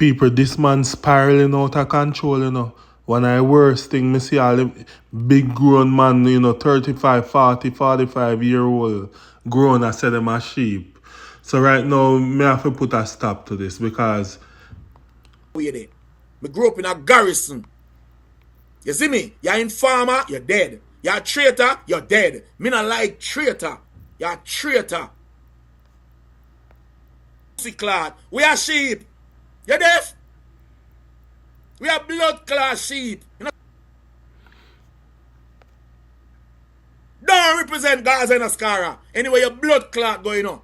People, this man spiraling out of control, you know. One of the worst thing, me see all the big grown man, you know, 35, 40, 45-year-old grown, I said them a sheep. So right now, me have to put a stop to this because... Me grew up in a garrison. You see me? You're informer, you're dead. You're a traitor, you're dead. Me not like traitor. You're a traitor. We are sheep. You deaf? We are blood clad sheep. You know? Don't represent Gaza and Ascara. Anyway, your blood clot going on.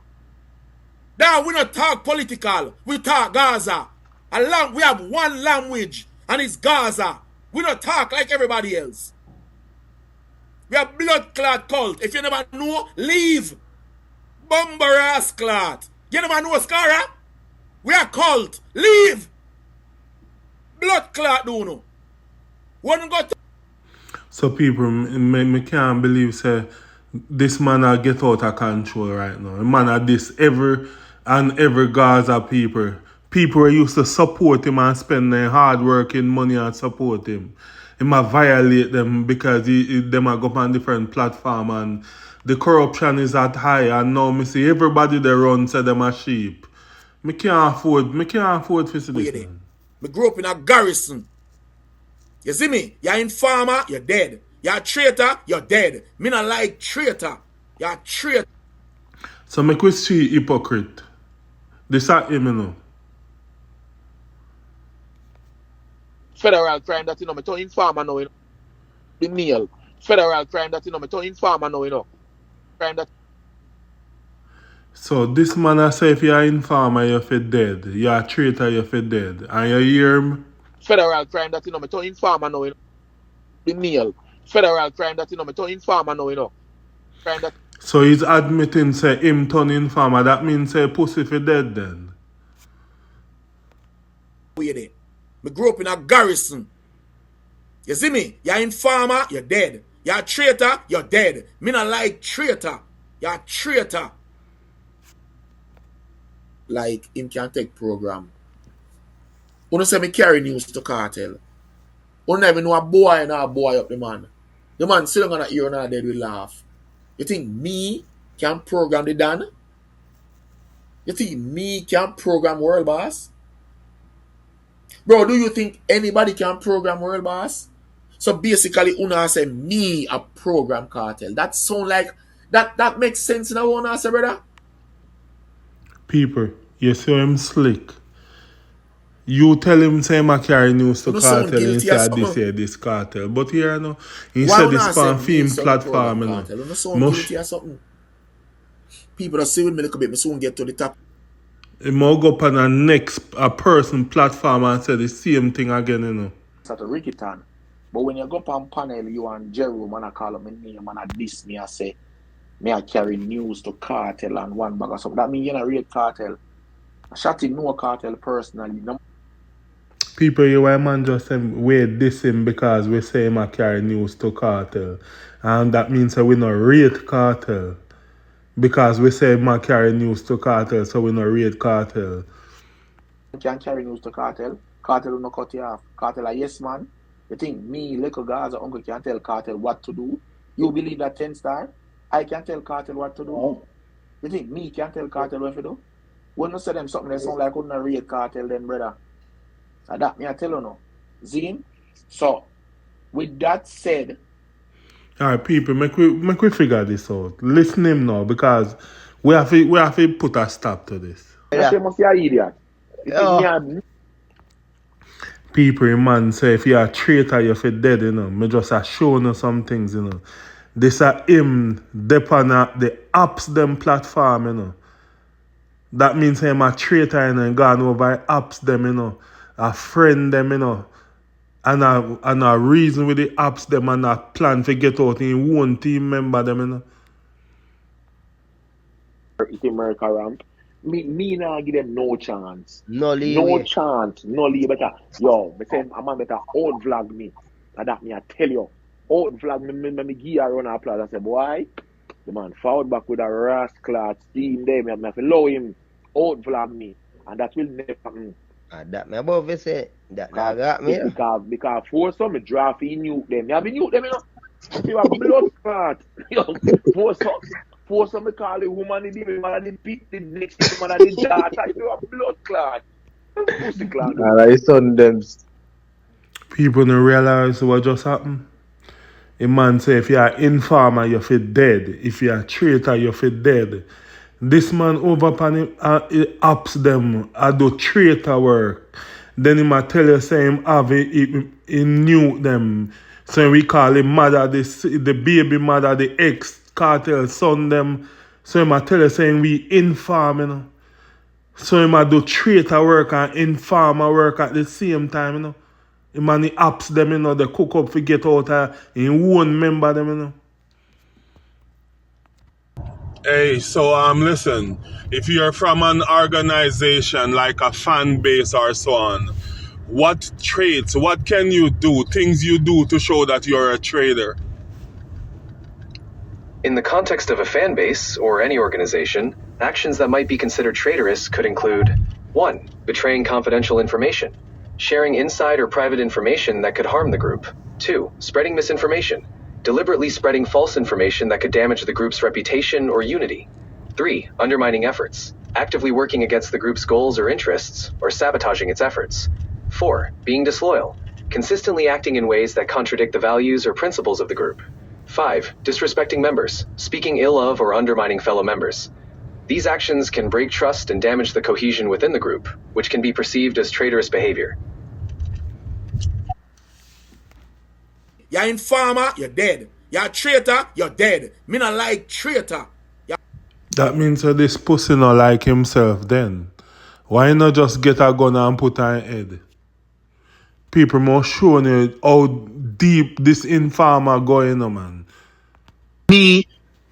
Now we don't talk political. We talk Gaza. We have one language, and it's Gaza. We don't talk like everybody else. We are blood clot cult. If you never know, leave. Bumber ass clot. You never know Ascara? We are cult. Leave. Blood clot do know. One go to So people, me can't believe say this man a get out of control right now. The man a this every Gaza people. People who used to support him and spend their hard working money and support him. He might violate them because them a go on different platform and the corruption is at high and now me see everybody they run say them a sheep. Me can't afford to see this man. Me grew up in a garrison. You see me? You're informer, you're dead. You're a traitor, you're dead. Me not like traitor. You're a traitor. So make we see hypocrite. This are him, you know. Federal crime that, you know, me to informer now, you know. The nail. Federal crime that, you know, me to informer now, you know. Crime that. So this man I say if you're an informer, you're for dead. You're a traitor, you're for dead. And you hear him? Federal crime that, you know, me to informer now, you know. The nail. Federal crime that, you know, me to informer now, you know. Crime that. So he's admitting say him turn informer. That means say pussy for dead then. Me grew up in a garrison. You see me? You're informer, you're dead. You're a traitor, you're dead. Me not like traitor. You're a traitor. Like him can take program. You say me carry news to cartel. You never know a boy and a boy up the man. The man sitting on that ear and a dead will laugh. You think me can program the Dan? You think me can program World Boss? Bro, do you think anybody can program World Boss? So basically, Una say me a program cartel. That sound like that makes sense now, Una say, brother? People, you see him slick. You tell him say I carry news to cartel and say this cartel. But here no, he said this on film platform, you know. You sound guilty or something. People that see with me a little bit, me soon get to the top. He might go up on a person platform and say the same thing again, you know. It's at a Rickyton. But when you go up on panel, you and Jerome and I call up my name and I diss me, I say, me I carry news to cartel and one bag of something. That means you're not real cartel. I shot in no cartel personally. No. People, you why man just say we diss him because we say him I carry news to cartel. And that means that we not rate cartel. Because we say man carry news to cartel, so we not rate cartel. You can't carry news to cartel. Cartel will not cut you off. Cartel a yes man. You think me, little Gaza uncle, can tell cartel what to do? You believe that 10 star? I can tell cartel what to do. Oh. You think me can tell cartel what to do? When you say them something that sound like we not rate cartel then, brother. So that me I tell you now. Zine? So, with that said, alright, people, make we figure this out. Listen him now because we have to put a stop to this. Yeah. You must be an idiot. People, man, say if you're a traitor, you're for dead, you know. Me just showing you some things, you know. This are him depend on the apps them platform, you know. That means him a traitor, you know, and gone over apps them, you know. A friend them, you know. And a reason with the apps them and a plan to get out in one team member them, you know. It's America ramp. Me now give them no chance. No leave. No chance. No leave. Better. Yo, me say a man better old vlog me. And that me I tell you. Old vlog me give her run a plaza. I say, boy, the man forward back with a rascal steam there. Me have to allow him. Old vlog me. And that will never happen. That me above you say. That got me. Because for some me draft he nuke them. You have been nuke them, you know. You have blood clot. For some me call the woman the demon, man the pit, the next thing man the daughter. You have blood clot. Pussy clot. His son them. People don't realize what just happened. A man say if you're an informer, you're fit dead. If you're a traitor, you're fit dead. This man over upon him, he ups them, I do traitor work. Then he might tell you say him have he knew them. So we call him mother, the baby mother, the ex cartel son them. So he might tell you saying we inform, you know. So he might do traitor work and informer work at the same time, you know. The man he apps them, you know, they cook up to get out in one member them, you know. Hey, so listen, if you're from an organization like a fan base or so on, what traits, what can you do, things you do to show that you're a traitor? In the context of a fan base or any organization, actions that might be considered traitorous could include 1. Betraying confidential information, sharing inside or private information that could harm the group. 2. Spreading misinformation, deliberately spreading false information that could damage the group's reputation or unity. 3. Undermining efforts, actively working against the group's goals or interests, or sabotaging its efforts. 4. Being disloyal, consistently acting in ways that contradict the values or principles of the group. 5. Disrespecting members, speaking ill of or undermining fellow members. These actions can break trust and damage the cohesion within the group, which can be perceived as traitorous behavior. You're informer, you're dead. You're a traitor, you're dead. Me not like traitor. That means that this pussy not like himself then. Why not just get a gun and put on head? People must show you how deep this informer going on, man. Me,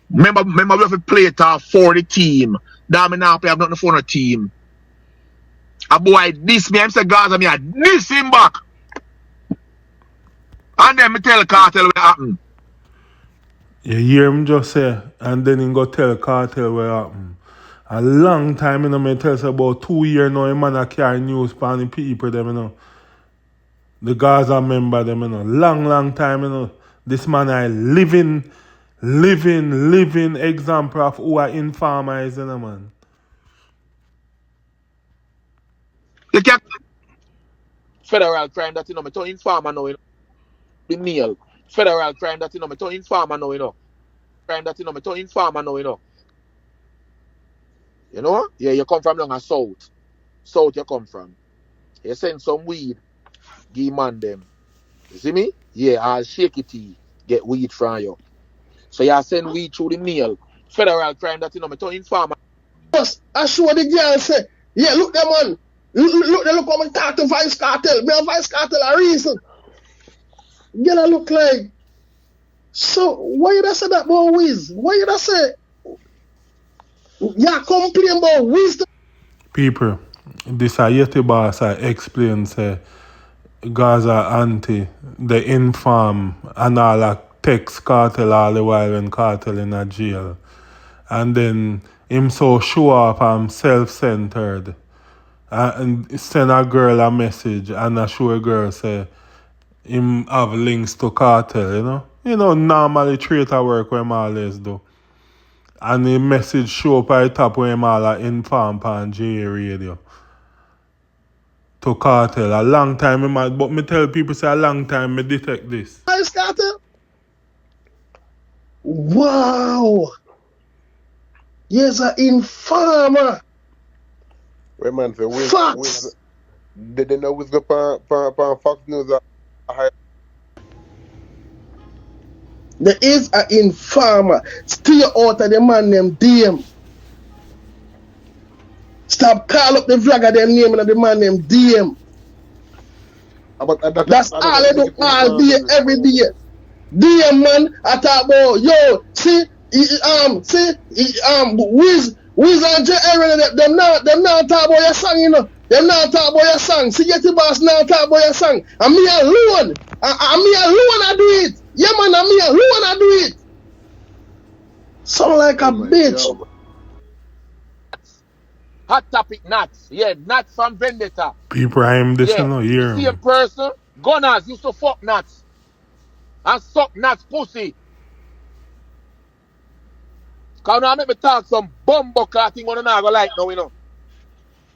remember we have to play it for the team. That me now play have nothing for the team. A boy this me, I'm say Gaza me, I this him back. And then me tell Cartel what happened. You hear him just say, and then he go tell Cartel what happened. A long time, you know, me tell us about 2 years now, a man a carry news for the people, them, you know. The Gaza member, them, you know. Long time, you know. This man a living example of who a informer is, you know, man. You can't federal crime that you know me to informer now, you know. The nail. Federal crime that you know me to informer now, you know. Crime that you know me to informer now, you know. You know? Yeah, you come from long as south. South you come from. You send some weed, give man them. You see me? Yeah, I'll shake it tea, get weed from you. So you send weed through the nail. Federal crime that you know me to informer. I show the girl say, yeah, look them man. Look how me talk to Vice Cartel. Me and Vice Cartel a reason. Girl look like. So why you say that about Wiz? Why you say? Yeah, complain about wisdom. People, this a Yeti boss I explain say Gaza anti, the inform and all that text Cartel all the while when Cartel in a jail. And then him so show up and self-centered. And send a girl a message and a show a girl say him have links to Cartel, you know? You know, normally traitor work when him always do. And the message show up at the top when him all inform on J Radio. To Cartel. A long time, but me tell people say a long time me detect this. Vice Cartel? Wow. Yes, an informer. Wait, man, so Facts. Did they know what's going on Fox News? There is an informer. Stay out of the man named DM. Stop call up the vlogger them name and the man named DM. That's all I do all day, every day. DM man, I talk about yo, Wiz and J. Aaron, them not talk about your song, you know. Them not talk about your song. See, Yeti Boss now talk about your song. And me alone. And me alone I do it. Yeah, man, and me alone I do it. Sound like a bitch. Hot topic Nats. Yeah, Nats from Vendetta. People I'm this Yeah. no The hear me. same person, Gunners used to fuck Nats. And suck Nats pussy. Cause now make me talk some bumbo thing on I go like now, you know.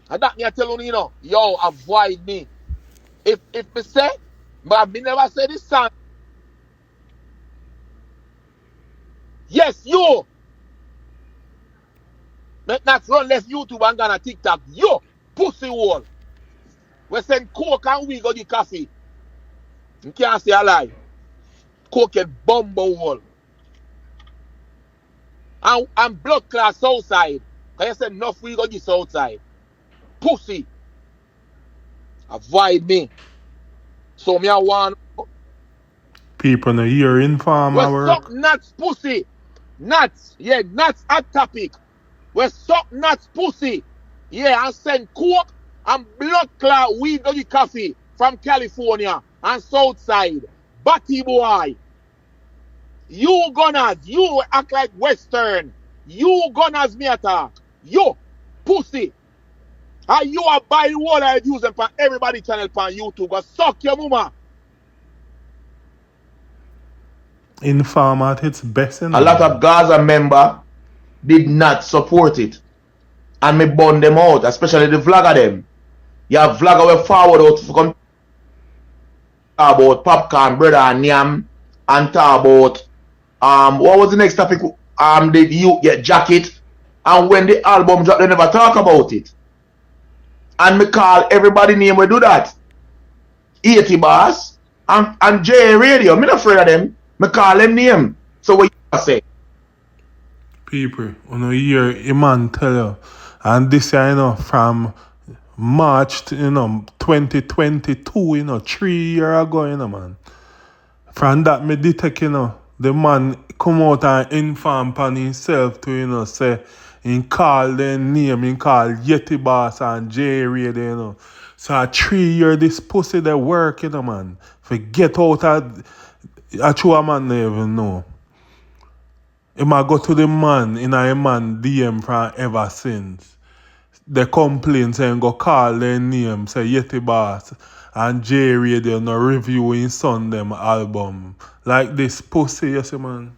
And that me I tell you know, yo, avoid me. If me say, but me never say this song. Yes, you. Make Nats run left YouTube and gonna TikTok. Yo, pussy hole. We send coke and we go the coffee. You can't say a lie. Coke and bumbo hole. And blood class outside. Cause you said enough we go this outside. Pussy. Avoid me. So me I want People no hear we informer suck work. nuts pussy. Nuts. Yeah, nuts hot topic. We suck nuts pussy. Yeah, and send coke and blood clot weed go the coffee from California and Southside. Batty boy. You gunners, you act like Western. You gunners me attack. You pussy. And you are buying what I use them for everybody channel on YouTube. Go suck your mama. Informer at its best in A lot of Gaza member did not support it. And me burn them out, especially the vlogger them. You have vlogger will forward out to come talk about popcorn, brother, and yam, and talk about what was the next topic? The you get jacket. And when the album drop, they never talk about it. And me call everybody name we do that. 80 Boss and J Radio. Me not afraid of them. Me call them name. So what you say? people. You know hear a man tell you. And this year, you know, from March to, 2022, 3 years ago, man. From that me detect, the man come out and inform upon himself to, say, he call them name, he call Yeti Boss and J Radio, So 3 years this pussy they work, man. Forget out a true man they even know. He might go to the man in a man DM from ever since. They complain saying go call their name, say Yeti Boss and J Radio no reviewing son them album. Like this pussy, you see, man.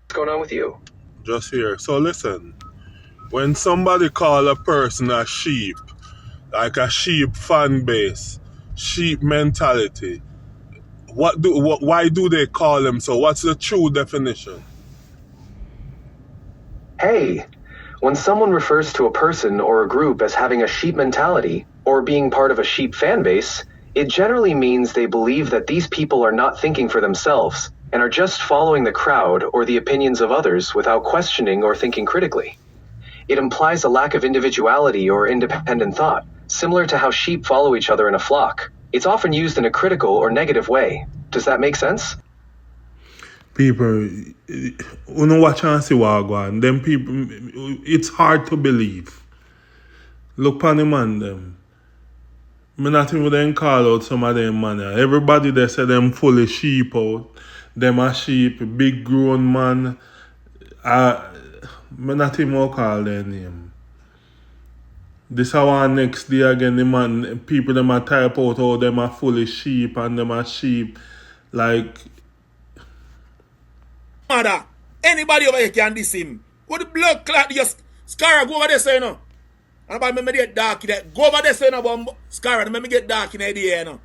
What's going on with you? Just here. So listen, when somebody call a person a sheep, like a sheep fan base, sheep mentality, why do they call them so? What's the true definition? Hey, when someone refers to a person or a group as having a sheep mentality or being part of a sheep fan base, it generally means they believe that these people are not thinking for themselves and are just following the crowd or the opinions of others without questioning or thinking critically. It implies a lack of individuality or independent thought, similar to how sheep follow each other in a flock. It's often used in a critical or negative way. Does that make sense? People, you know watch and see what go on. Them people, it's hard to believe. Look on the man them. Me not even then call out some of them man. Everybody they say them fully sheep out. Them a sheep, big grown man. Me not even call their name. This our next day again, the man, people them a type out how them are fully sheep and them are sheep. Like, Mother, anybody over here can diss him. What the blood clot just Scara go over there, say no. And about me get dark in that. Go over there, say no, but Scara, let me get dark in the idea, no.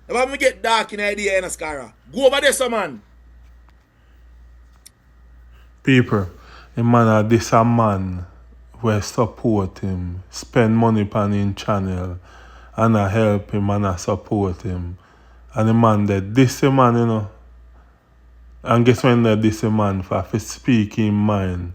About me get dark in the idea, no, Scara. Go over there, so man. people, a man this a man we support him, spend money on him channel, and I help him and I support him. And the man that this a man, and guess when that this a man for speak in mind.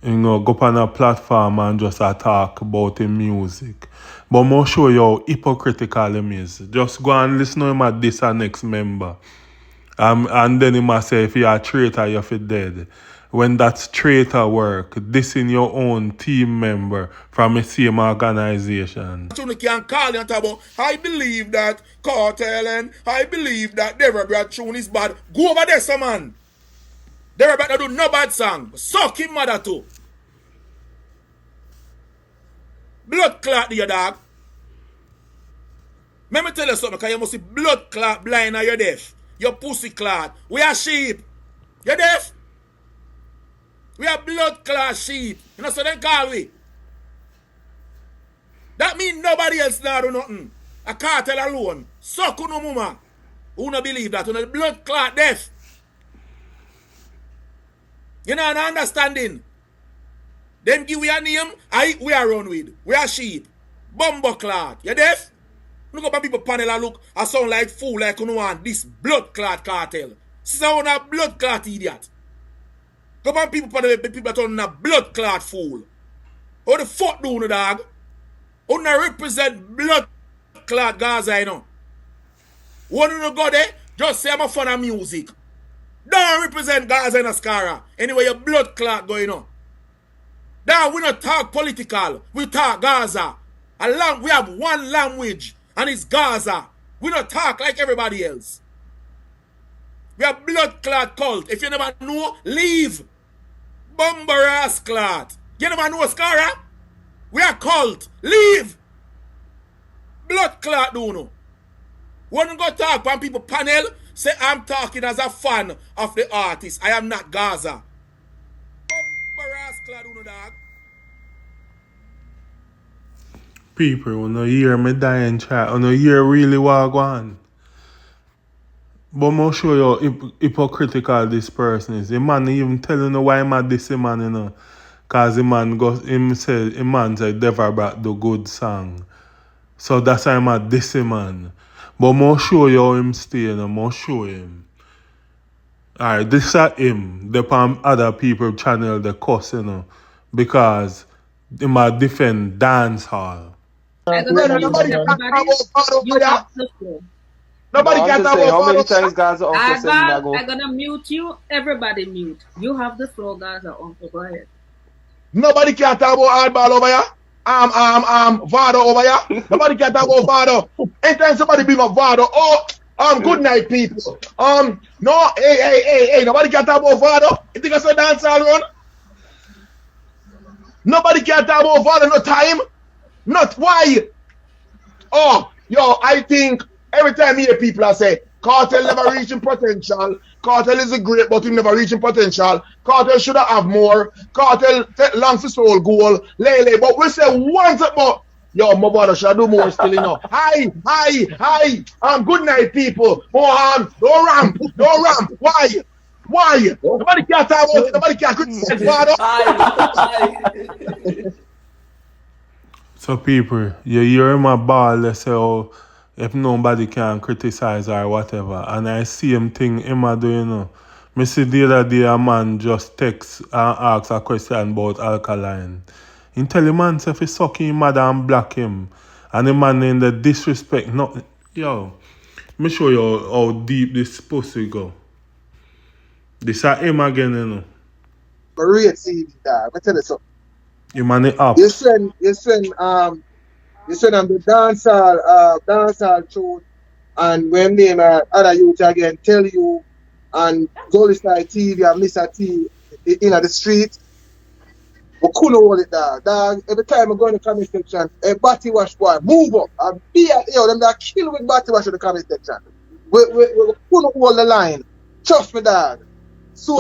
Go up on a platform and just talk about the music. But I'll show you how hypocritical him is. Just go and listen to him at this and next member. And then he must say if you're a traitor, you're dead. When that's traitor work, this in your own team member from the same organization. You can call and talk about, I believe that Cartel and I believe that Deborah Brad tune is bad. Go over there, some man. They better do no bad song. Suck him mother too. Blood clot to your dog. Let me tell you something, because you must see blood clot blind or you're deaf. Your pussy clot. We are sheep. You're deaf? We are blood clot sheep. You know, so then call we. That means nobody else now do nothing. A cartel alone. Suck no mama. Who no believe that? Who no blood clot deaf. You know, no understanding. Them give we a name, we are run with. We are sheep. Bumbo clot. You deaf? Look up at people panel and look. I sound like fool like you know want this blood clot cartel. Sound a blood clot idiot. Go on people panel people that turn a blood clot fool. How the fuck do you dog? Who not represent blood clot Gaza, you know? One of you go there, just say I'm a fan of music. Don't represent Gaza and Ascara. Anyway, your blood clot going on. Now we not talk political. We talk Gaza. We have one language, and it's Gaza. We not talk like everybody else. We are blood clot cult. If you never know, leave. Bumber ass clot. You never know Ascara? We are cult. Leave. Blood clot do know. When you go talk when people panel, say I'm talking as a fan of the artist. I am not Gaza. Bumper ass clot do know, dog. People, when you hear me dying chat, when you hear really what go on. But I'm show you how hypocritical this person is. The man even telling you why I'm at this man, you know. Cause the man said never brought the good song. So that's why I'm at this man. But I'm show you how him stay, you know. I'm show him. Alright, this is him. The other people channel the cuss, you know. Because he might defend dance hall. Brother, nobody can talk about God over there. Nobody No, I'm can just talk saying, about how many God over times Gaza Uncle said he not go? I'm gonna mute you. Everybody mute. You have the floor, Gaza Uncle. Go ahead. Nobody can talk about hardball over here. Vado over here. Nobody can talk about Vado. Anytime somebody be my Vado, good night, people. No, hey, nobody can talk about Vado. You think I saw dance all run? Nobody can talk about Vado, no time. Not why. I think every time you hear people I say, Cartel never reaching potential. Cartel is a great, but he never reaching potential. Cartel should have more. Cartel take long for soul goal. Lele, but we say once about my brother should do more still, you know. Hi. Good night, people. No ramp. Why? Nobody can talk about it. Nobody can criticize father. So people, you hear my ball, they say, if nobody can criticize or whatever. And I see him thing him a do, you know. Me see the other day a man just text and ask a question about alkaline. He tell the man if he suck him mother and block him. And the man in the disrespect. No, yo, me show you how deep this pussy go. This are him again, you know. Maria TV there. Let me tell you something. You man it up. You send them the dancehall tune, and when name other youth again tell you and Golden Star TV and Mr. T in the street. We couldn't hold it there. Dog, every time I go in the comment section, a body wash boy, move up and be them that kill with body wash in the comment section. We couldn't hold the line. Trust me, dog. So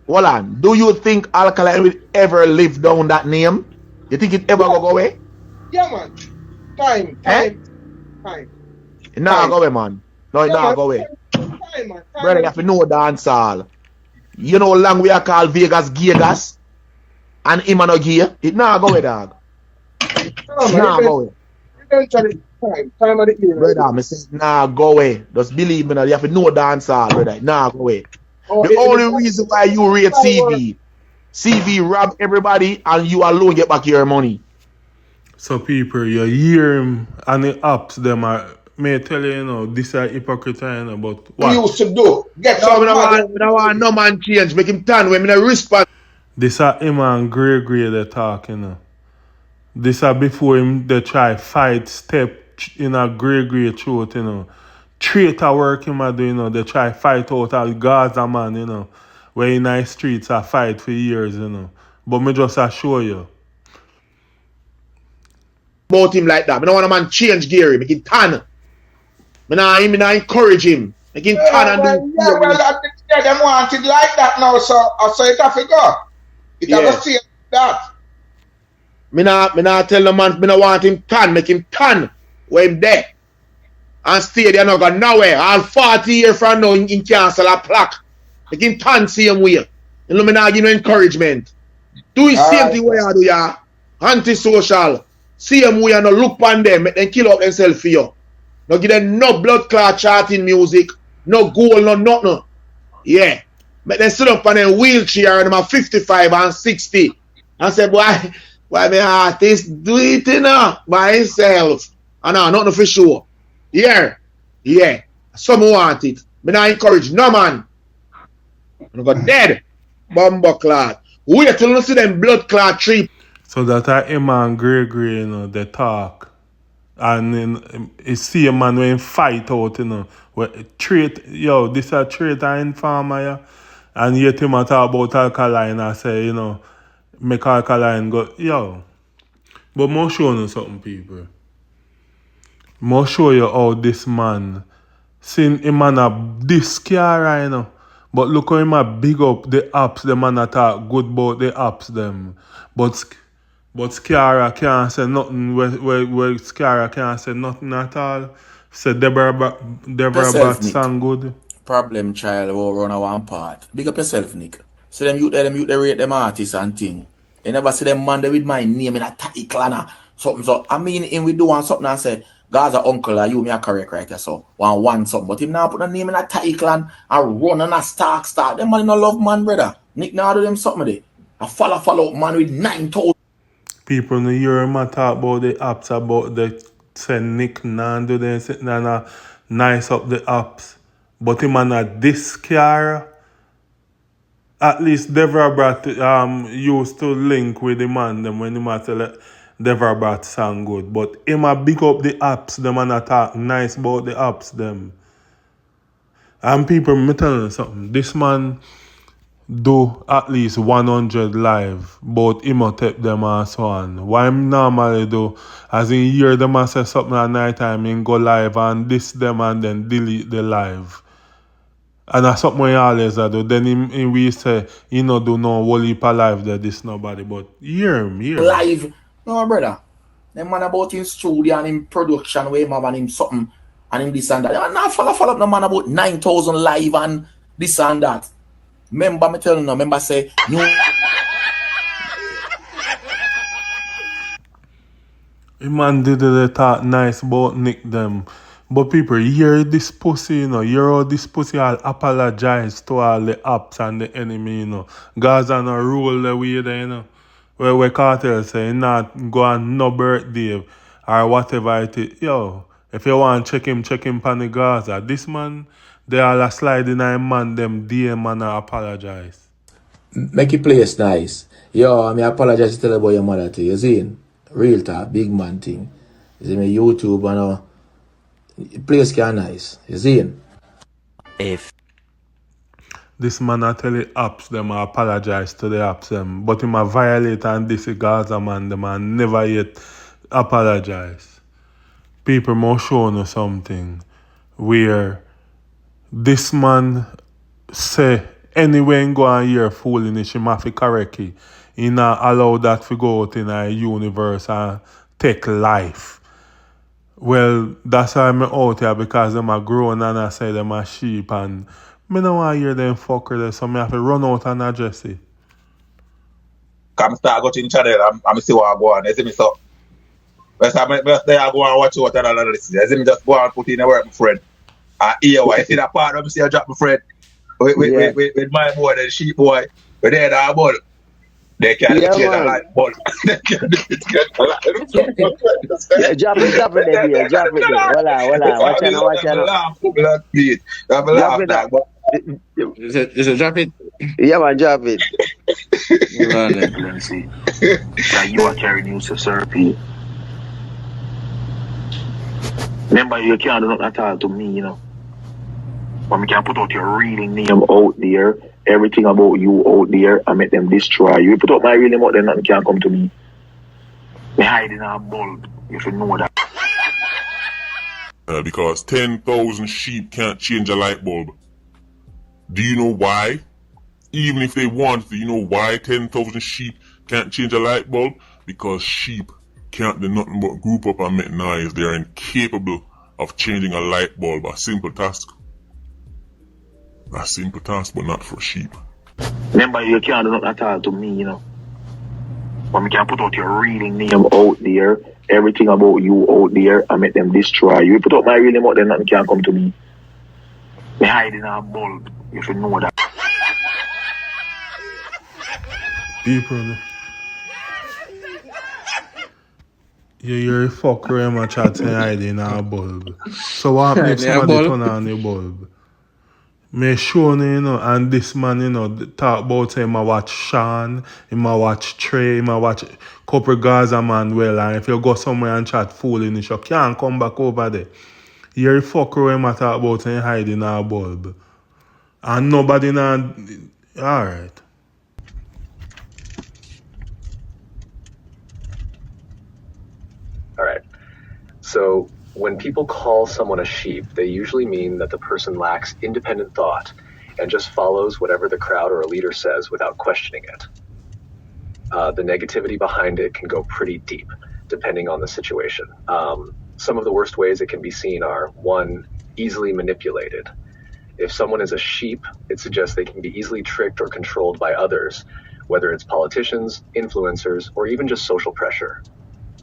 Hold on. Do you think Alkaline will ever live down that name? You think it ever go away? Yeah, man. Time. It not go away, man. No, it not go away. Time, man. Brother, you have to know dancehall. You know how long we are called Vegas Gigas? And him and no gear? It not go away, dog. No, Nah, go away. Eventually, time of the year. Brother, me say, nah, go away. Just believe me now. You have to know dancehall, brother. Nah, go away. The only reason why you rate CV rob everybody and you alone get back your money. So people, you hear him and the apps them are may tell you, know, this are hypocrite, you know, but what you used to do? Get some I don't want no man change, make him turn when I respond. this are him and Grey they talk, you know. This are before him they try fight step in a Grey throat, you know. traitor work him a do, you know. They try fight out a Gaza man, you know. Where in the streets a fight for years, you know. But me just assure you. About him like that. I don't want a man change gear, make him tan. I encourage him. Make him tan and do. Yeah, them want it like that now, so it have to go. It have to see that. Me not tell the man, me not want him tan, make him tan where him there. And stay there not go nowhere. All 40 years from now, he cancel a plaque. Make him tan same way. You know, me not give no encouragement. Do the same thing where you do, yeah. Antisocial. Same way and no look on them, make them kill up themselves for you. No give them no blood clot charting music, no goal, no nothing. Yeah. Make them sit up on a wheelchair and them are 55 and 60. And say, why my artist do it, you know, by himself? And nothing for sure. Yeah. Some want it. Me not encourage no man. And go dead. Bumbo clot. Wait till you see them blood clot tree. So that him and Gregory, you know, they talk. And then you see a man when fight out, you know. This a traitor informer, yeah. And yet him a talk about alkaline and say, you know, make alkaline go, yo. But more show you something, people. More show you how this man, seeing him man a this scary, you know. But look how him a big up the apps, the man a talk good about the apps them. But Scara can't say nothing where Scara can't say nothing at all. Say Deborah Bat sang good. Problem child will run a one part. Big up yourself, Nick. See them youth they rate them artists and thing. You never see them man with my name in a tatty clan something so. I mean him we do one something and say Gaza uncle are you me a correct right here so one something. But him now put a name in a tatty clan and run and a start. Them man no love man brother. Nick now do them something there. A follow man with 9,000. People in the year might talk about the apps, about the say Nick Nan do them sitting and nice up the apps. But him and a this car, at least Deborah Brat used to link with the man them when him tell it Deborah Brat sound good. But him a big up the apps, them and a talk nice about the apps them. And people me tell you something, this man do at least 100 live, but Imhotep them and so on. Why him normally do, as in hear them and say something at night time, him go live and diss them and then delete the live. And that's something he always do. Then him we say, he no do no whole heap of live there, this nobody, but hear him. Live. No brother. Them man about him studio and him production where him have and him something and him this and that. Them not follow up no man about 9,000 live and this and that. Remember me telling you, remember say no. The man did the talk nice about Nick them. But people, hear this pussy, you know, hear how this pussy all apologize to all the apps and the enemy, you know. Gaza no rule the way there, you know. Where Cartel say not go on no birthday or whatever it is. Yo, if you want check him pan the Gaza. This man, they all a slide in a man, them DM and apologize. Make your place nice. Yo, I mean, apologize to tell about your mother too. You see? Real talk, big man thing. You see me YouTube and place can nice. You see? If this man I tell the apps them I apologize to the apps them, but him a violate and this Gaza man them and never yet apologize. People must show you something where this man say anyway go and hear foolishness, him have to correct it. He not allow that to go out in a universe and take life. Well, that's why I'm out here because them are grown and I say them are sheep and me don't want to hear them fucker there, so I have to run out and address it. Come start go to the channel and see what I go on. You see me so? But I go and watch what and all of this. You see me just go and put in a work, my friend. And here, you see that part of me see I drop my friend with my boy, the sheep boy. But they are a ball. They can't get a light ball. They can't get a light ball. Yeah, drop it there. Drop it there. Watch out. Drop it. Is it drop it? Yeah, man, drop it. Let's see. You are carrying news to serve people. Remember, you can't do nothing at all to me, you know. But we can put out your real name out there, everything about you out there, and make them destroy you. You put out my real name out there, nothing can come to me. Me hide in a bulb, you should know that. Because 10,000 sheep can't change a light bulb. Do you know why? Even if they want to, you know why 10,000 sheep can't change a light bulb? Because sheep can't do nothing but group up and make noise. They are incapable of changing a light bulb. A simple task. A simple task, but not for sheep. Remember, you can't do nothing at all to me, you know. But we can put out your real name out there, everything about you out there, and make them destroy you. You put out my real name out there, nothing can come to me. Me hide in a bulb, you should know that. People, you're a fucker and much at hiding in a bulb. So what happens if somebody turn on the bulb? Me show you know, and this man, you know, talk about him, I watch Sean, him I watch Trey, him I watch couple Gaza man well, and if you go somewhere and chat fooling, you can't come back over there. You're a fucker when I talk about him hiding in a bulb. And nobody now, alright. Alright. So, when people call someone a sheep, they usually mean that the person lacks independent thought and just follows whatever the crowd or a leader says without questioning it. The negativity behind it can go pretty deep, depending on the situation. Some of the worst ways it can be seen are, 1, easily manipulated. If someone is a sheep, it suggests they can be easily tricked or controlled by others, whether it's politicians, influencers, or even just social pressure.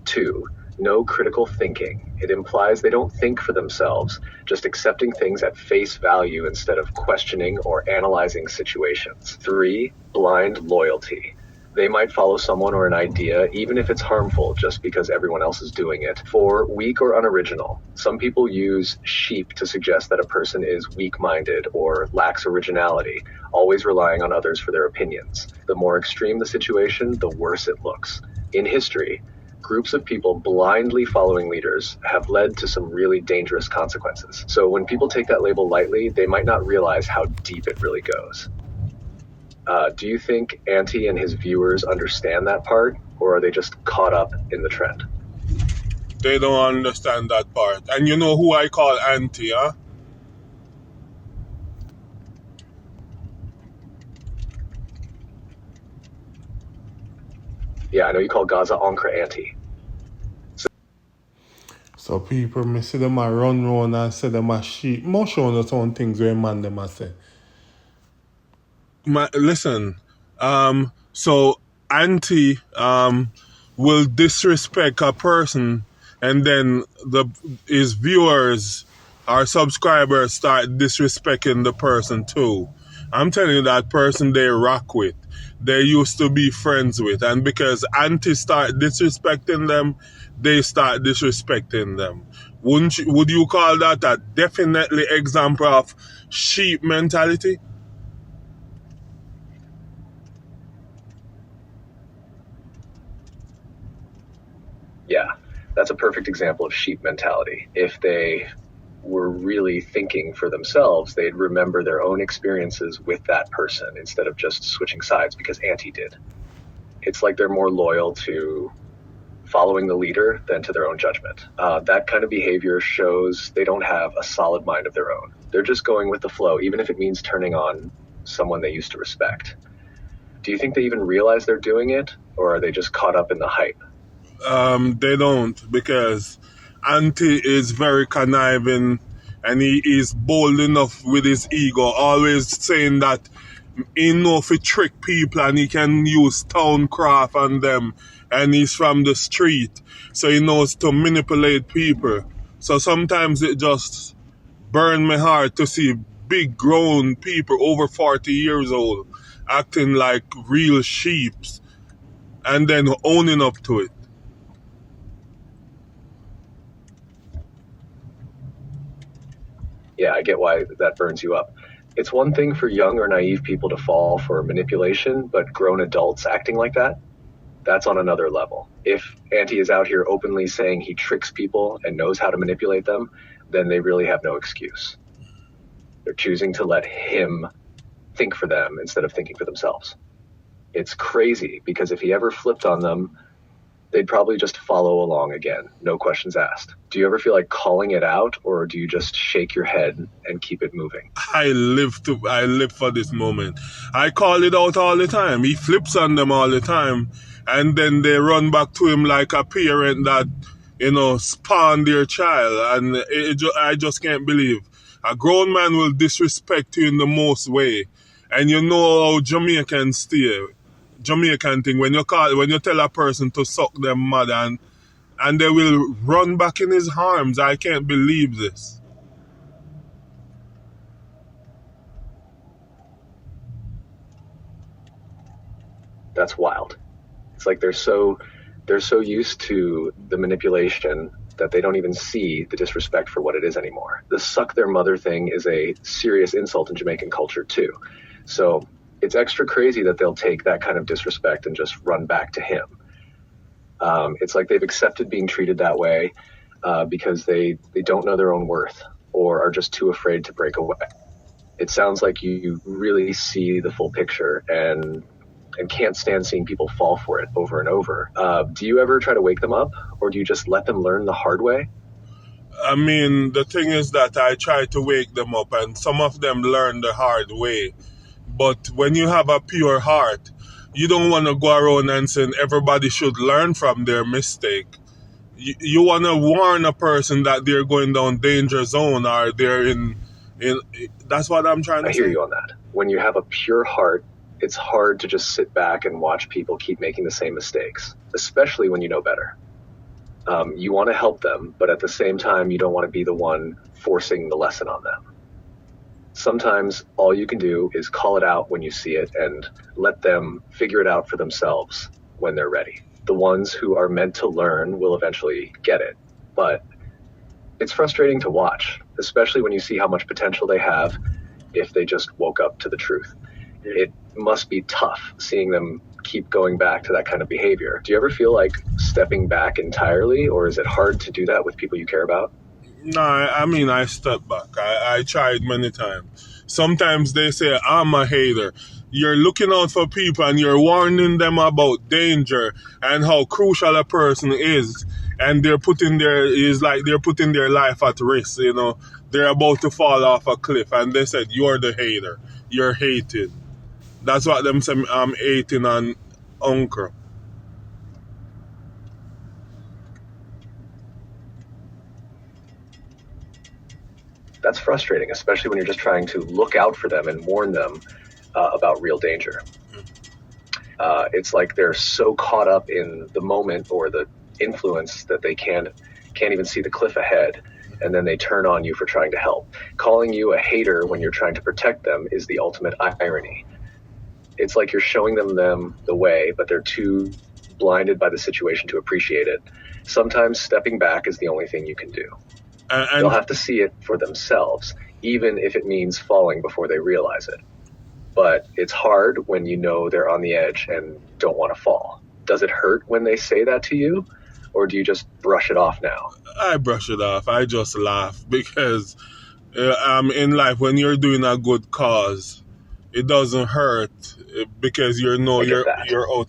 2, no critical thinking. It implies they don't think for themselves, just accepting things at face value instead of questioning or analyzing situations. 3, blind loyalty. They might follow someone or an idea even if it's harmful just because everyone else is doing it. 4, weak or unoriginal. Some people use sheep to suggest that a person is weak-minded or lacks originality, always relying on others for their opinions. The more extreme the situation, the worse it looks. In history, groups of people blindly following leaders have led to some really dangerous consequences. So when people take that label lightly, they might not realize how deep it really goes. Do you think Auntie and his viewers understand that part, or are they just caught up in the trend? They don't understand that part. And you know who I call Auntie, huh? Yeah, I know you call Gaza Uncle Auntie. So people, me see them a run round and say them a sheep. More showing us some things where man them a say. Listen, so Auntie will disrespect a person, and then his viewers or subscribers start disrespecting the person too. I'm telling you, that person they rock with, they used to be friends with, and because Auntie start disrespecting them, they start disrespecting them. Would you call that a definitely example of sheep mentality? Yeah, that's a perfect example of sheep mentality. If they were really thinking for themselves, they'd remember their own experiences with that person instead of just switching sides because Auntie did. It's like they're more loyal to following the leader than to their own judgment. That kind of behavior shows they don't have a solid mind of their own. They're just going with the flow, even if it means turning on someone they used to respect. Do you think they even realize they're doing it, or are they just caught up in the hype? They don't, because Auntie is very conniving and he is bold enough with his ego, always saying that he know to trick people and he can use towncraft on them, and he's from the street, so he knows to manipulate people. So sometimes it just burns my heart to see big grown people over 40 years old acting like real sheeps and then owning up to it. Yeah, I get why that burns you up. It's one thing for young or naive people to fall for manipulation, but grown adults acting like that, that's on another level. If Auntie is out here openly saying he tricks people and knows how to manipulate them, then they really have no excuse. They're choosing to let him think for them instead of thinking for themselves. It's crazy because if he ever flipped on them, they'd probably just follow along again, no questions asked. Do you ever feel like calling it out, or do you just shake your head and keep it moving? I live for this moment. I call it out all the time. He flips on them all the time, and then they run back to him like a parent that, spawned their child. And I just can't believe a grown man will disrespect you in the most way. And you know how Jamaican thing, when you tell a person to suck their mother, and they will run back in his arms. I can't believe this. That's wild. It's like they're so used to the manipulation that they don't even see the disrespect for what it is anymore. The suck their mother thing is a serious insult in Jamaican culture too. So it's extra crazy that they'll take that kind of disrespect and just run back to him. It's like they've accepted being treated that way because they don't know their own worth or are just too afraid to break away. It sounds like you really see the full picture and can't stand seeing people fall for it over and over. Do you ever try to wake them up, or do you just let them learn the hard way? I mean, the thing is that I try to wake them up, and some of them learn the hard way. But when you have a pure heart, you don't want to go around and saying everybody should learn from their mistake. You want to warn a person that they're going down danger zone, or they're in. That's what I'm trying to say. I hear you on that. When you have a pure heart, it's hard to just sit back and watch people keep making the same mistakes, especially when you know better. You want to help them, but at the same time, you don't want to be the one forcing the lesson on them. Sometimes all you can do is call it out when you see it and let them figure it out for themselves when they're ready. The ones who are meant to learn will eventually get it, but it's frustrating to watch, especially when you see how much potential they have if they just woke up to the truth. It must be tough seeing them keep going back to that kind of behavior. Do you ever feel like stepping back entirely, or is it hard to do that with people you care about? No, I mean, I step back. I tried many times. Sometimes they say, I'm a hater. You're looking out for people and you're warning them about danger and how crucial a person is. And they're putting their life at risk, They're about to fall off a cliff. And they said, you're the hater. You're hated. That's what them say, I'm hating on Uncle. That's frustrating, especially when you're just trying to look out for them and warn them about real danger. It's like they're so caught up in the moment or the influence that they can't even see the cliff ahead, and then they turn on you for trying to help. Calling you a hater when you're trying to protect them is the ultimate irony. It's like you're showing them the way, but they're too blinded by the situation to appreciate it. Sometimes stepping back is the only thing you can do. They'll have to see it for themselves, even if it means falling before they realize it. But it's hard when you know they're on the edge and don't want to fall. Does it hurt when they say that to you, or do you just brush it off now? I brush it off. I just laugh because in life, when you're doing a good cause, it doesn't hurt because you're out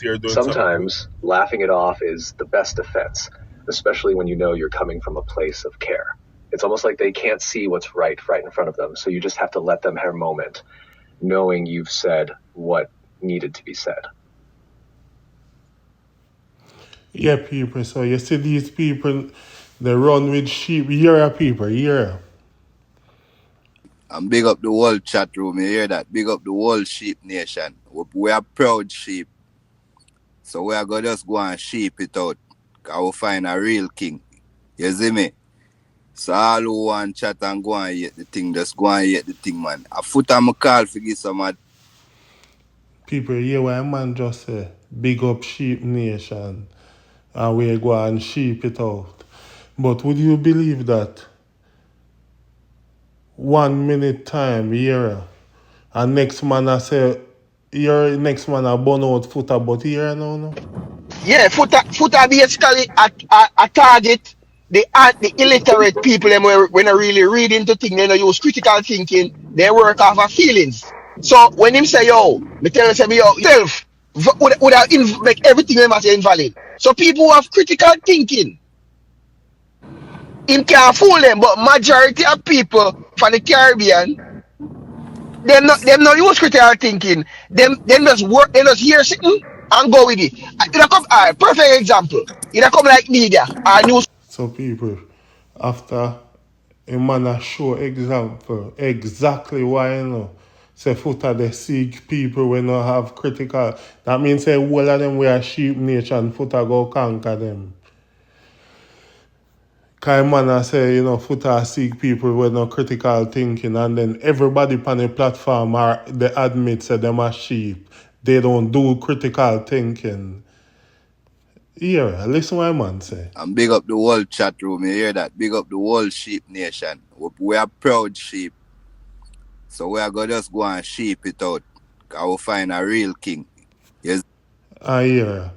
here doing something. Sometimes laughing it off is the best defense, especially when you know you're coming from a place of care. It's almost like they can't see what's right in front of them, so you just have to let them have a moment, knowing you've said what needed to be said. Yeah, people. So you see these people, they run with sheep. You're a people, yeah. And big up the whole chat room, you hear that? Big up the whole sheep nation. We are proud sheep. So we are going to just go and sheep it out. Because we'll find a real king. You see me? So all who want chat and go and eat the thing, just go and eat the thing, man. A foot on my call for give some mad. People hear what a man just say. Big up sheep nation. And we go and sheep it out. But would you believe that 1 minute time here and next man I say your next man a burn out footer, but here no? Yeah, footer basically a target the illiterate people, them when I really read into things, they don't use critical thinking, they work off of feelings. So when him say, yo, me tell him, say, yo, yourself would make everything them as invalid. So people who have critical thinking, him can't fool them, but majority of people from the Caribbean, them not use critical thinking. Them just work, they just hear something and go with it. Perfect example. It come like media or news. So people, after a man a show example exactly why you know say footer they seek people when not have critical. That means say all of them we are sheep nature and footer go conquer them. Cause man a say, you know, footer seek people with no critical thinking and then everybody on the platform are they admit say them are sheep. They don't do critical thinking. Yeah, listen what man say. And big up the whole chat room, you hear that? Big up the whole sheep nation. We are proud sheep. So we are going to just go and sheep it out. I will find a real king. Yes. I hear.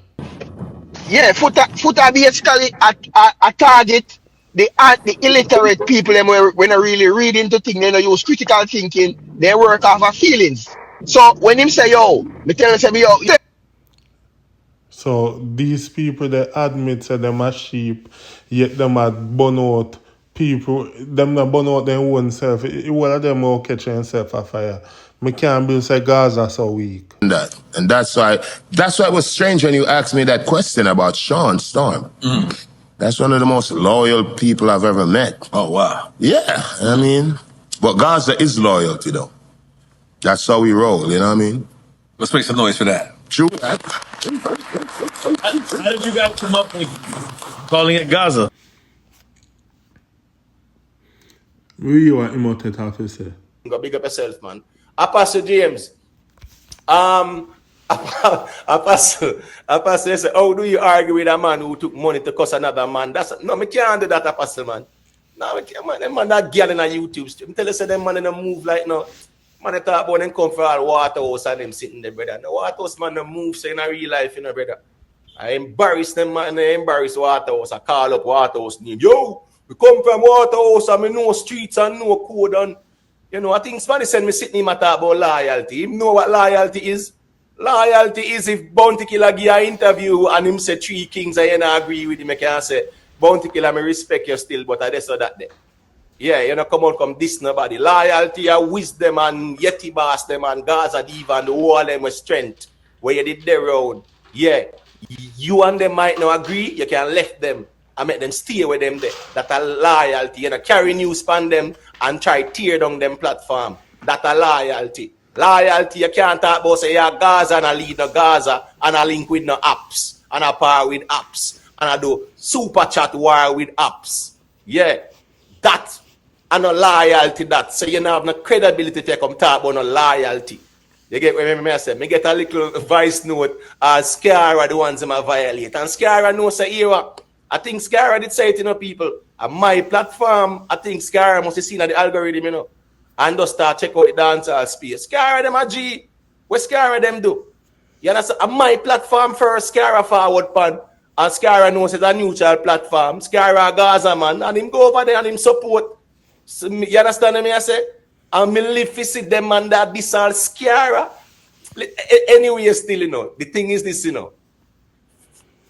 Yeah, footer basically a target the illiterate people them when I really read into things, they don't use critical thinking, they work off of feelings. So when him say, yo, me tell him, say, yo, So these people they admit say them are sheep, yet them are burn out people, them not burn out their own self. One of them all catch themselves a fire. Me can't believe say Gaza so weak. That. And that's why it was strange when you asked me that question about Sean Storm. That's one of the most loyal people I've ever met. Oh, wow. Yeah, I mean, but Gaza is loyalty though. That's how we roll, you know what I mean? Let's make some noise for that. True. How did you guys come up with calling it Gaza? We want him out to have to say. Go big up yourself, man. Apostle James. Apostle say, how do you argue with a man who took money to cost another man? No, me can't do that, Apostle, man. No, me can't, man. Them man that girl in a YouTube stream. Tell us them man in a move like no. Man, they talk about them come for all Waterhouse and them sitting there, brother. No Waterhouse man, no move so in a real life, you know, brother. I embarrass them, man. I embarrass Waterhouse. I call up Waterhouse name. Yo, we come from Waterhouse and we know streets and know code and, you know, I think somebody said me sitting him and talk about loyalty. You know what loyalty is? Loyalty is if Bounty Killer give an interview and him say 3 kings and you don't agree with him, I can say, Bounty Killer, me respect you still, but I just saw that there. Yeah, you know, come out from this nobody. Loyalty and wisdom and Yeti Bass them and Gaza Diva and the whole of them with strength. Where you did their road. Yeah, you and them might not agree, you can left them and make them stay with them there. That a loyalty. You know, carry news on them and try tear down them platform. That a loyalty. Loyalty, you can't talk about say you're Gaza and I lead no Gaza and I link with no apps and I power with apps and I do super chat war with apps. Yeah, that and no loyalty that. So you don't have no credibility to come talk about no loyalty. You get what I say? Me get a little voice note as Scara the ones that I violate. And Scara knows say here. I think Scara did say it to you know, people. On my platform, I think Scara must have seen the algorithm, you know. And just start check out the dancehall space. Scara them a G. What Scara them do? You understand? On my platform first, Scara forward pan. And Scara knows it's a neutral platform. Scara Gaza man. And him go over there and him support. So, you understand me I say? And me live to see them and that this all Scara. Anyway, still, you know. The thing is this, you know.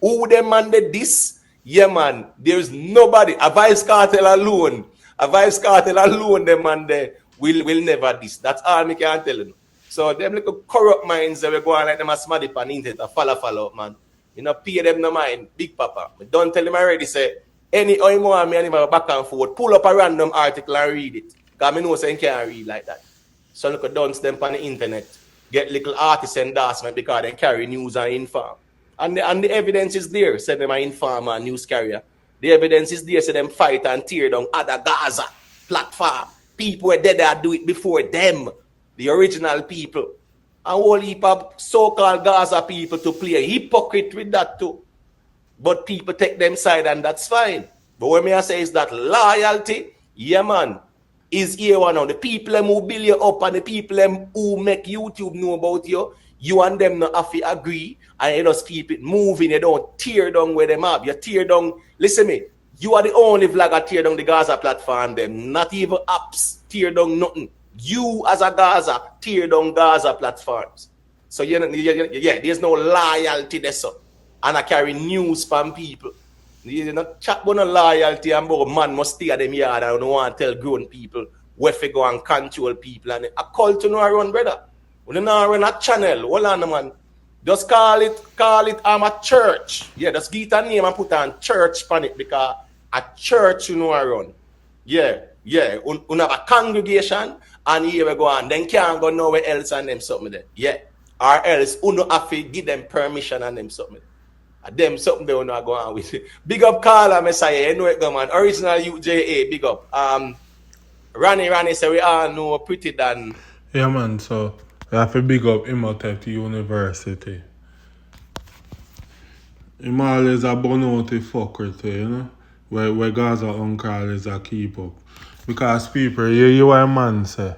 Who them man did this? Yeah, man. There's nobody. A Vice Cartel alone. A Vice Cartel alone, them man there. Will never this. That's all me can tell you. So them little corrupt minds that we go on like them a smaddy pan internet, follow up, man. You know, pay them no mind, big papa. Me don't tell him already say, any or more me and him back and forth, pull up a random article and read it. Because I know say you can't read like that. So look at dunce them on the internet, get little artist endorsement because they carry news and inform. And the evidence is there, say them are informer and news carrier. The evidence is there, say them fight and tear down other Gaza platform. People were dead that do it before them, the original people. And whole heap of so-called Gaza people to play a hypocrite with that too. But people take them side and that's fine. But what I say is that loyalty, yeah man, is here one now. The people them who build you up and the people them who make YouTube know about you and them not have to agree and you just keep it moving. You don't tear down where them up. You tear down, listen me, You are the only vlogger tear down the Gaza platform them. Not even apps tear down nothing. You as a Gaza tear down Gaza platforms. So yeah, there's no loyalty there, so. And I carry news from people. You not chat about no loyalty and about man must stay at them yard and don't want to tell grown people where to go and control people. And a cult to no run, brother. We don't run a channel. Hold on, man. Just call it a church. Yeah, just get a name and put on church on it because a church you know run. Yeah. We have a congregation and here we go on. Then can't go nowhere else and them something there. Yeah. Or else you don't have to give them permission and them something. Them something they will not go on with. Big up Carla Messiah, you know it go man. Original UJA, big up. Ronnie say we all know pretty than. Yeah man, so we have to big up Imhotep University. Him always a burn out hypocrisy, you know? Where Gaza uncle is a keep up. Because people, you what a man say.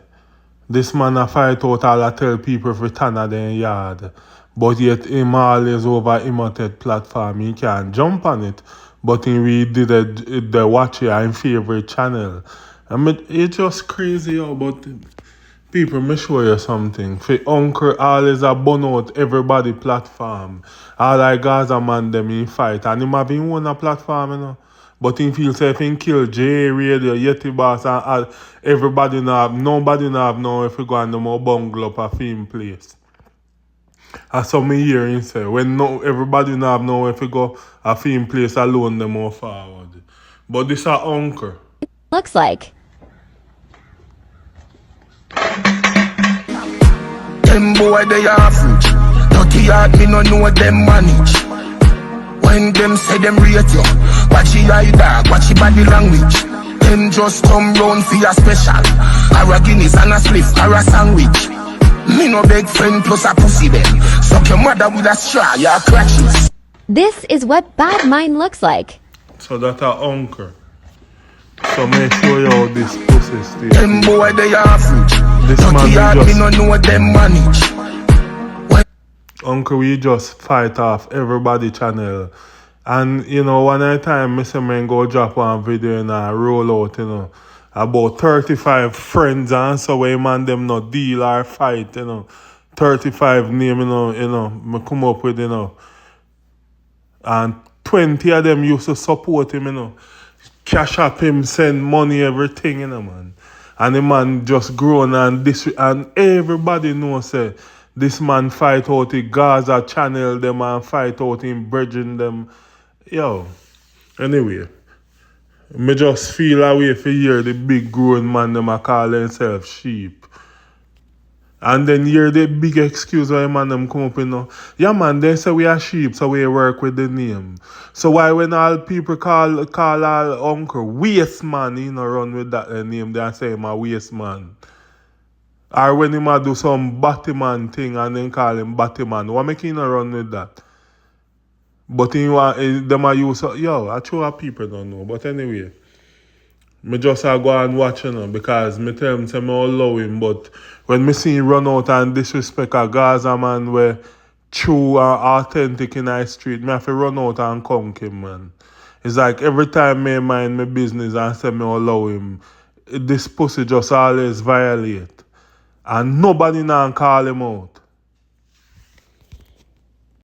This man a fight out all a tell people if turn at their yard. But yet him always over Imhotep platform. He can't jump on it. But he read the watch it in favorite channel. I mean, it's just crazy how but people, me show you something. For uncle always a burn out everybody platform. All like Gaza man them in fight. And him have him own a platform, you know. But he feels if he kill J Radio, Yeti Boss and everybody nobody have no if you go on the more bungalow up a film place. As some hear him say, when everybody have no if you go a film place alone them more forward. But this a uncle. Looks like. Them boy they average. Dirty yard me no know them manage. When them say them rate you, watch your eye dog, watch your body language. Them just come round for your special. Or a Guinness and a spliff or a sandwich. Me no beg friend plus a pussy them. Suck your mother with a straw, your crutches. This is what bad mind looks like. So that a uncle. So make sure you how this pussy stay. Them boy they average. This man yard me no know them manage. Uncle, we just fight off everybody channel. And, you know, one at a time, Mr. Man go drop one video and roll out, you know, about 35 friends and so way man them not deal or fight, you know. 35 name, you know, me come up with, you know. And 20 of them used to support him, you know. Cash up him, send money, everything, you know, man. And the man just grown and everybody knows, say, this man fight out the Gaza channel them and fight out in bridging them. Yo, anyway, me just feel a way for hear the big grown man them a call themselves sheep. And then hear the big excuse why man them come up, you know. Yeah man, they say we are sheep, so we work with the name. So why when all people call all uncle waste man, you know, run with that name, they say him a waste man. Or when him a do some Batman thing and then call him Batman, what make him not run with that? But them a use, I sure people don't know. But anyway, me just go and watch, you know, because me tell him say me allow him. But when me see him run out and disrespect a Gaza man where true and authentic in the street, me have to run out and conk him, man. It's like every time me mind my business and say me allow him, this pussy just always violate. And nobody now call him out.